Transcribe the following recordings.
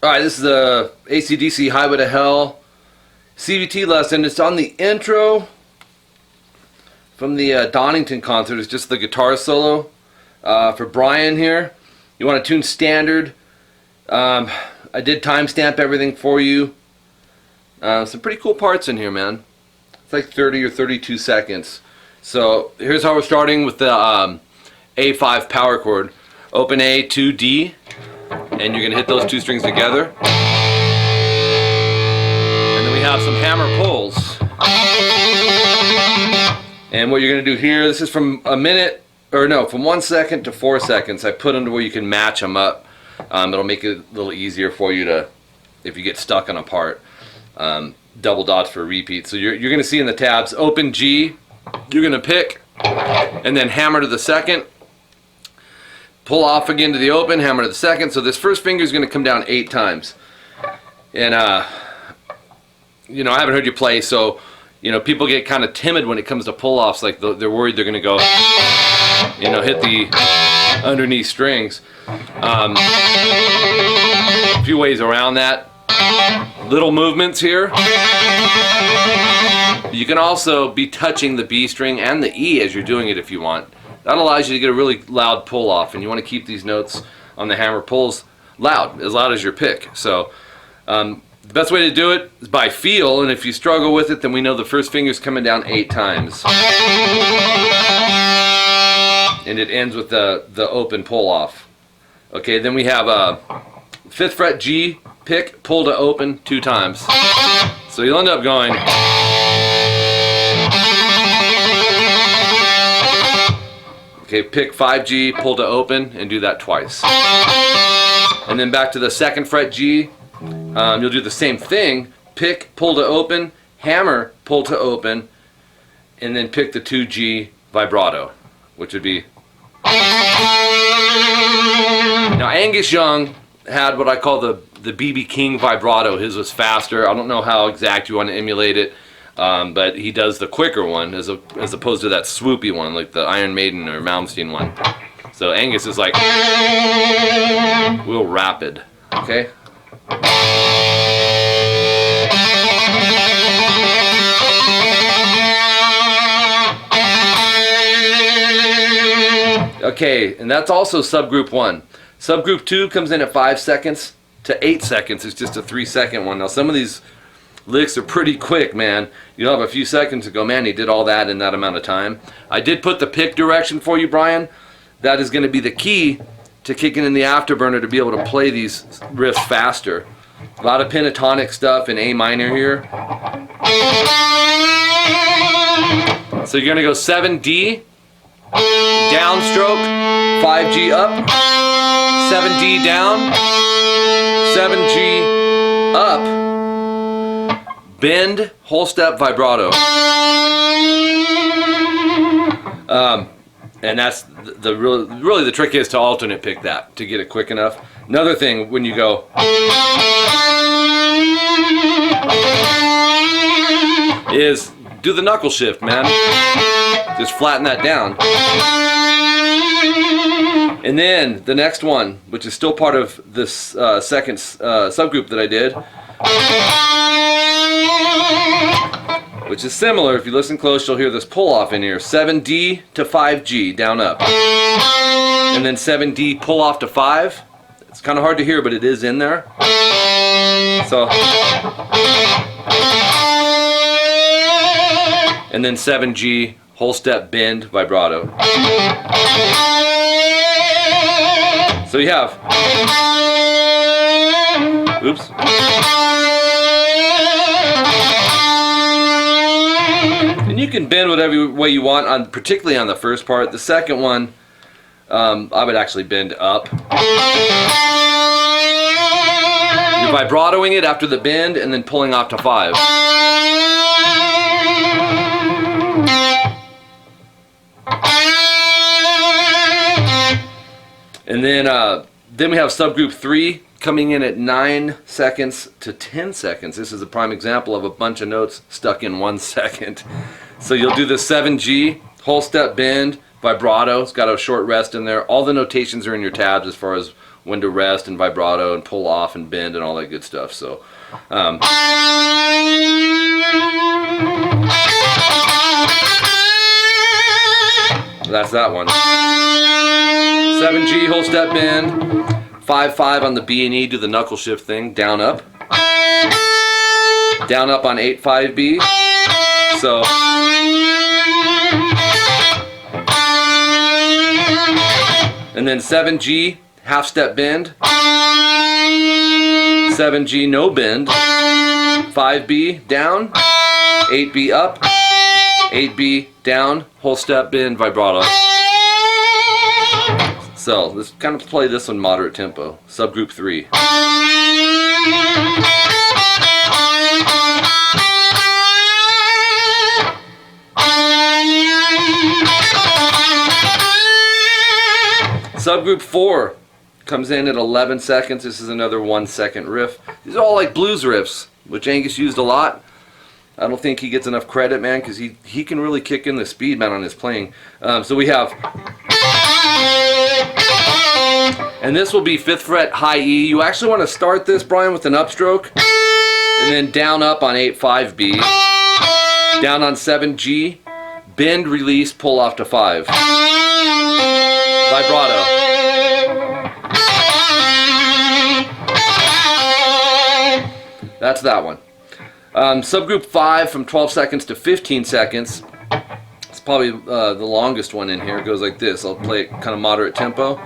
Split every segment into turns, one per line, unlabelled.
Alright, this is the ACDC Highway to Hell CVT lesson. It's on the intro from the Donnington concert. It's just the guitar solo for Brian here. You want to tune standard. I did timestamp everything for you. Some pretty cool parts in here, man. It's like 30 or 32 seconds. So here's how we're starting with the A5 power chord. Open A to D. And you're going to hit those two strings together. And then we have some hammer pulls. And what you're going to do here, this is from a minute, or no, from 1 second to 4 seconds. I put them to where you can match them up. It'll make it a little easier for you to, if you get stuck on a part. Double dots for repeat. So you're going to see in the tabs, open G, you're going to pick, and then hammer to the second. Pull off again to the open, hammer to the second. So this first finger is going to come down 8 times. And, you know, I haven't heard you play, so, you know, people get kind of timid when it comes to pull-offs. Like, they're worried they're going to go, you know, hit the underneath strings. A few ways around that. Little movements here. You can also be touching the B string and the E as you're doing it if you want. That allows you to get a really loud pull off, and you want to keep these notes on the hammer pulls loud as your pick. So the best way to do it is by feel, and if you struggle with it, then we know the first finger's coming down 8 times. And it ends with the open pull off. Okay, then we have a 5th fret G, pick, pull to open 2 times. So you'll end up going. Okay, pick 5G, pull to open, and do that twice. And then back to the 2nd fret G, you'll do the same thing. Pick, pull to open, hammer, pull to open, and then pick the 2G vibrato, which would be. Now Angus Young had what I call the BB King vibrato. His was faster. I don't know how exact you want to emulate it. But he does the quicker one as opposed to that swoopy one like the Iron Maiden or Malmsteen one. So Angus is like real rapid. Okay? Okay, and that's also subgroup 1. Subgroup 2 comes in at 5 seconds to 8 seconds. It's just a 3-second one. Now some of these licks are pretty quick, man. You'll have a few seconds to go, man, he did all that in that amount of time. I did put the pick direction for you, Brian. That is going to be the key to kicking in the afterburner to be able to play these riffs faster. A lot of pentatonic stuff in A minor here. So you're going to go 7D, downstroke, 5G up, 7D down, 7G up, bend, whole step, vibrato. And that's really the trick is to alternate pick that to get it quick enough. Another thing when you go is do the knuckle shift, man. Just flatten that down. And then the next one, which is still part of this second subgroup that I did, which is similar. If you listen close, you'll hear this pull off in here. 7D to 5G, down up. And then 7D pull off to 5. It's kind of hard to hear, but it is in there. So. And then 7G, whole step, bend, vibrato. So you have. Oops. And you can bend whatever way you want, particularly on the first part. The second one, I would actually bend up. You're vibratoing it after the bend and then pulling off to 5. And then we have subgroup 3 coming in at 9 seconds to 10 seconds. This is a prime example of a bunch of notes stuck in 1 second. So you'll do the 7G, whole step bend, vibrato. It's got a short rest in there. All the notations are in your tabs as far as when to rest and vibrato and pull off and bend and all that good stuff. So that's that one. 7G whole step bend, 5-5 on the B and E, do the knuckle shift thing, down up on 8-5B. So and then 7G half step bend, 7G no bend, 5B down, 8B up, 8B down, whole step bend, vibrato. So let's kind of play this one moderate tempo. Subgroup 3. Subgroup 4 comes in at 11 seconds. This is another 1 second riff. These are all like blues riffs, which Angus used a lot. I don't think he gets enough credit, man, because he can really kick in the speed, man, on his playing. So we have, and this will be 5th fret high E. You actually want to start this, Brian, with an upstroke, and then down up on 8-5B, down on 7G, bend, release, pull off to 5. Vibrato. That's that one. Subgroup 5 from 12 seconds to 15 seconds. It's probably the longest one in here. It goes like this. I'll play it kind of moderate tempo.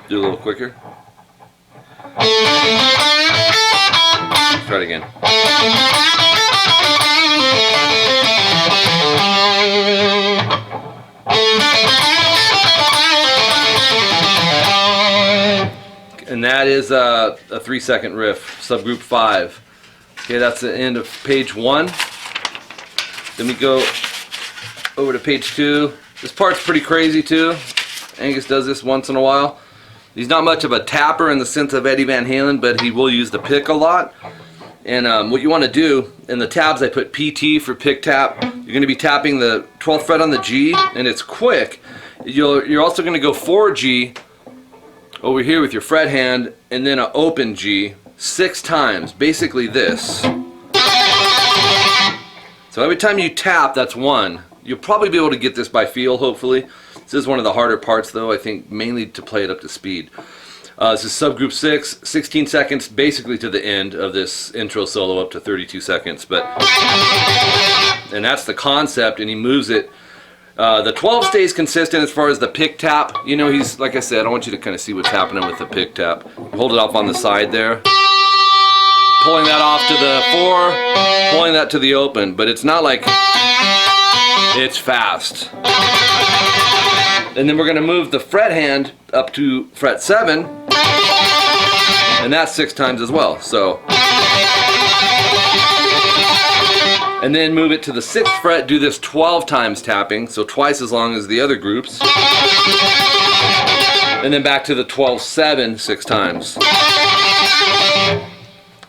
Do a little quicker. Let's try it again. And that is a 3-second riff, subgroup 5. Okay, that's the end of page 1. Then we go over to page 2. This part's pretty crazy too. Angus does this once in a while. He's not much of a tapper in the sense of Eddie Van Halen, but he will use the pick a lot. And what you want to do, in the tabs I put PT for pick tap. You're going to be tapping the 12th fret on the G, and it's quick. You're also going to go 4G over here with your fret hand, and then an open G 6 times, basically this. So every time you tap, that's 1. You'll probably be able to get this by feel, hopefully. This is one of the harder parts, though, I think, mainly to play it up to speed. This is subgroup 6, 16 seconds, basically to the end of this intro solo up to 32 seconds. And that's the concept, and he moves it. The 12 stays consistent as far as the pick tap. You know, he's, like I said, I want you to kind of see what's happening with the pick tap. Hold it off on the side there. Pulling that off to the 4, pulling that to the open, but it's not like it's fast. And then we're going to move the fret hand up to fret 7, and that's 6 times as well. So, and then move it to the 6th fret, do this 12 times tapping, so twice as long as the other groups. And then back to the 12-7 6 times.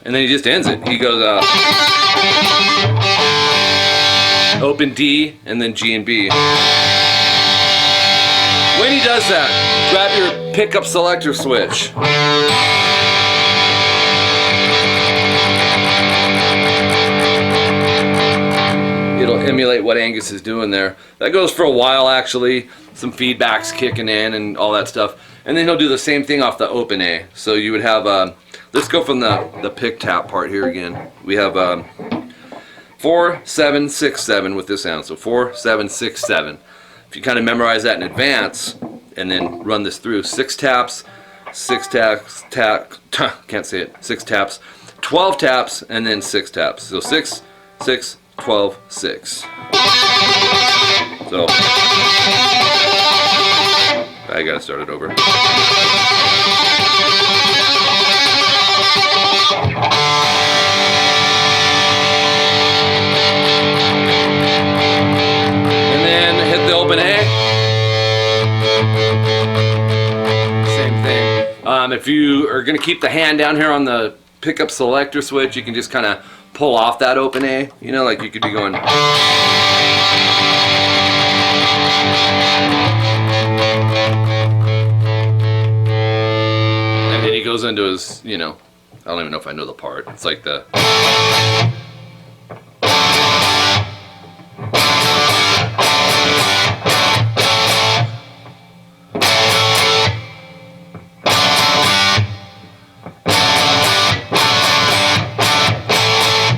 And then he just ends it. He goes open D and then G and B. When he does that, grab your pickup selector switch. It'll emulate what Angus is doing there. That goes for a while, actually. Some feedbacks kicking in and all that stuff. And then he'll do the same thing off the open A. So you would have, let's go from the pick tap part here again. We have 4, 7, 6, 7 with this sound. So 4, 7, 6, 7. If you kind of memorize that in advance and then run this through, 6 taps, 6 taps, can't say it, 6 taps, 12 taps, and then 6 taps. So 6, 6, 12, 6. So I gotta start it over. And then hit the open A. Same thing. If you are going to keep the hand down here on the pickup selector switch, you can just kind of pull off that open A. You know, like you could be going. And then he goes into his, you know, I don't even know if I know the part. It's like the.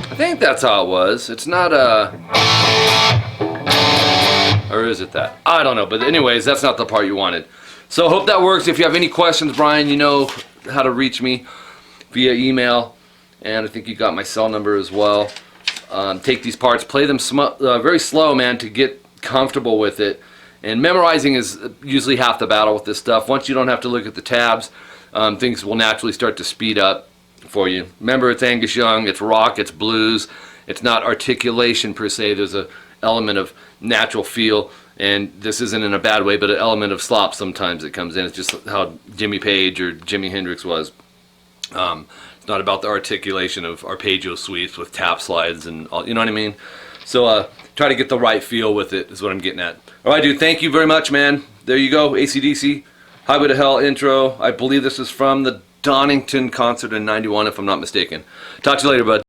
I think that's how it was. It's not a... Or is it that? I don't know. But anyways, that's not the part you wanted. So hope that works. If you have any questions, Brian, you know how to reach me via email. And I think you got my cell number as well. Take these parts, play them very slow, man, to get comfortable with it. And memorizing is usually half the battle with this stuff. Once you don't have to look at the tabs, things will naturally start to speed up for you. Remember, it's Angus Young, it's rock, it's blues, it's not articulation per se. There's an element of natural feel, and this isn't in a bad way, but an element of slop sometimes that comes in. It's just how Jimmy Page or Jimi Hendrix was. It's not about the articulation of arpeggio sweeps with tap slides and all, you know what I mean? So try to get the right feel with it is what I'm getting at. All right, dude, thank you very much, man. There you go, ACDC, Highway to Hell intro. I believe this is from the Donnington concert in '91, if I'm not mistaken. Talk to you later, bud.